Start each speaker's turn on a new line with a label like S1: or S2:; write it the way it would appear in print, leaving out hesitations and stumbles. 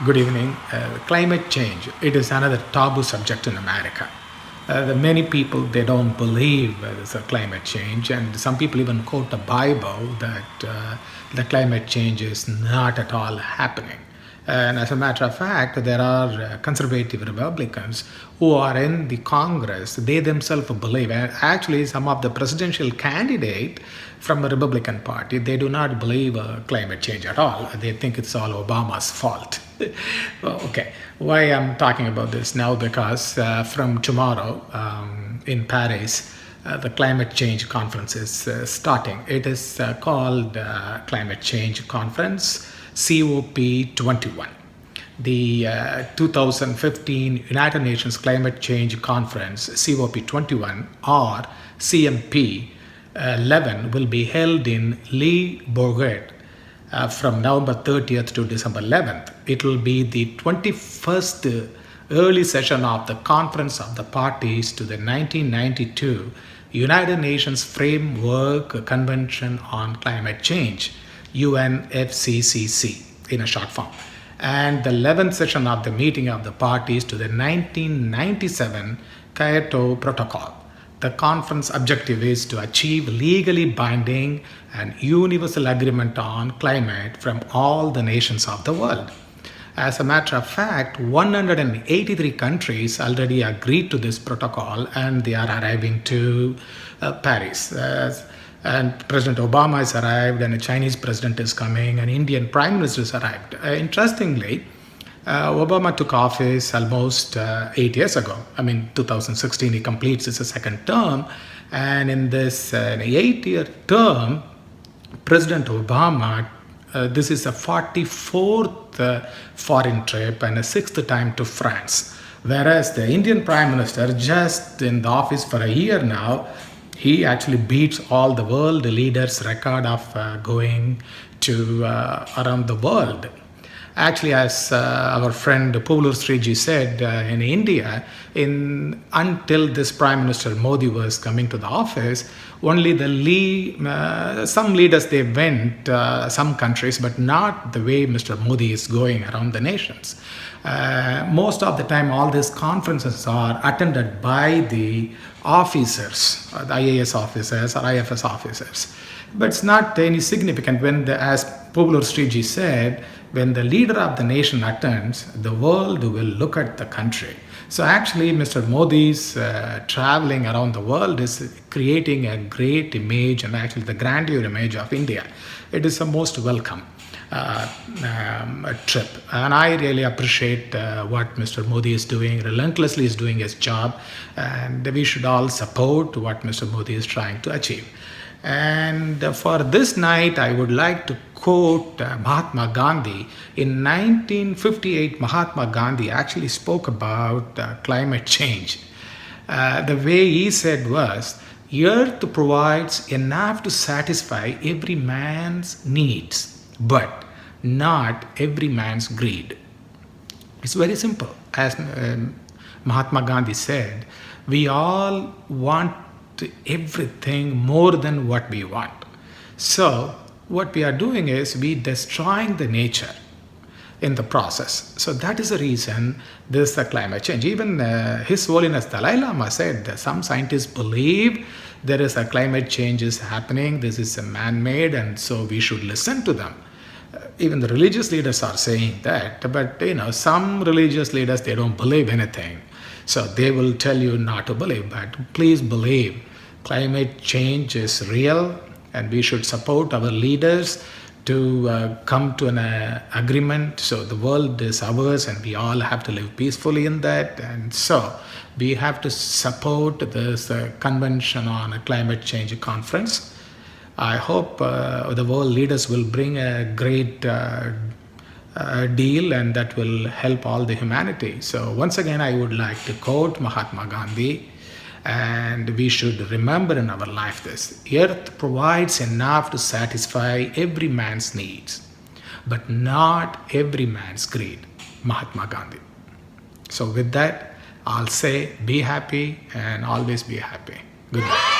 S1: Good evening. Climate change, it is another taboo subject in America. The many people, they don't believe there's a climate change, and some people even quote the Bible that the climate change is not at all happening. And as a matter of fact, there are conservative Republicans who are in the Congress. They themselves believe, and actually some of the presidential candidate from the Republican Party, they do not believe climate change at all. They think it's all Obama's fault. Okay, why I'm talking about this now? Because from tomorrow in Paris, the climate change conference is starting. It is called Climate Change Conference, COP21. The 2015 United Nations Climate Change Conference, COP21 or CMP 11, will be held in Le Bourget from November 30th to December 11th. It will be the 21st early session of the Conference of the Parties to the 1992 United Nations Framework Convention on Climate Change, UNFCCC in a short form, and the 11th session of the meeting of the parties to the 1997 Kyoto Protocol. The conference objective is to achieve legally binding and universal agreement on climate from all the nations of the world. As a matter of fact, 183 countries already agreed to this protocol, and they are arriving to Paris. And President Obama has arrived, and a Chinese president is coming, and Indian Prime Minister has arrived. Interestingly, Obama took office almost 8 years ago. 2016, he completes his second term. And in this 8-year term, President Obama, this is a 44th foreign trip and a 6th time to France. Whereas the Indian Prime Minister, just in the office for a year now, he actually beats all the world leaders' record of going to around the world. Actually, as our friend Poovalur Sriji said, in India, until this Prime Minister Modi was coming to the office, only some leaders, they went some countries, but not the way Mr. Modi is going around the nations. Most of the time, all these conferences are attended by the officers, the IAS officers or IFS officers. But it's not any significant when, as Poovalur Sriji said, when the leader of the nation attends, the world will look at the country. So actually, Mr. Modi's traveling around the world is creating a great image, and actually the grandeur image of India. It is a most welcome trip, and I really appreciate what Mr. Modi is doing. Relentlessly is doing his job, and we should all support what Mr. Modi is trying to achieve. And for this night, I would like to quote Mahatma Gandhi. In 1958, Mahatma Gandhi actually spoke about climate change. The way he said was, "Earth provides enough to satisfy every man's needs, but not every man's greed." It's very simple. As Mahatma Gandhi said, we all want everything more than what we want. So what we are doing is we destroying the nature in the process. So that is the reason this is the climate change. Even His Holiness Dalai Lama said that some scientists believe there is a climate change is happening. This is a man-made, and so we should listen to them. Even the religious leaders are saying that, but some religious leaders, they don't believe anything. So they will tell you not to believe, but please believe. Climate change is real, and we should support our leaders to come to an agreement. So the world is ours, and we all have to live peacefully in that. And so we have to support this convention on a climate change conference. I hope the world leaders will bring a great deal, and that will help all the humanity. So once again, I would like to quote Mahatma Gandhi, and we should remember in our life this: earth provides enough to satisfy every man's needs, but not every man's greed. Mahatma Gandhi. So with that, I'll say be happy and always be happy. Good night.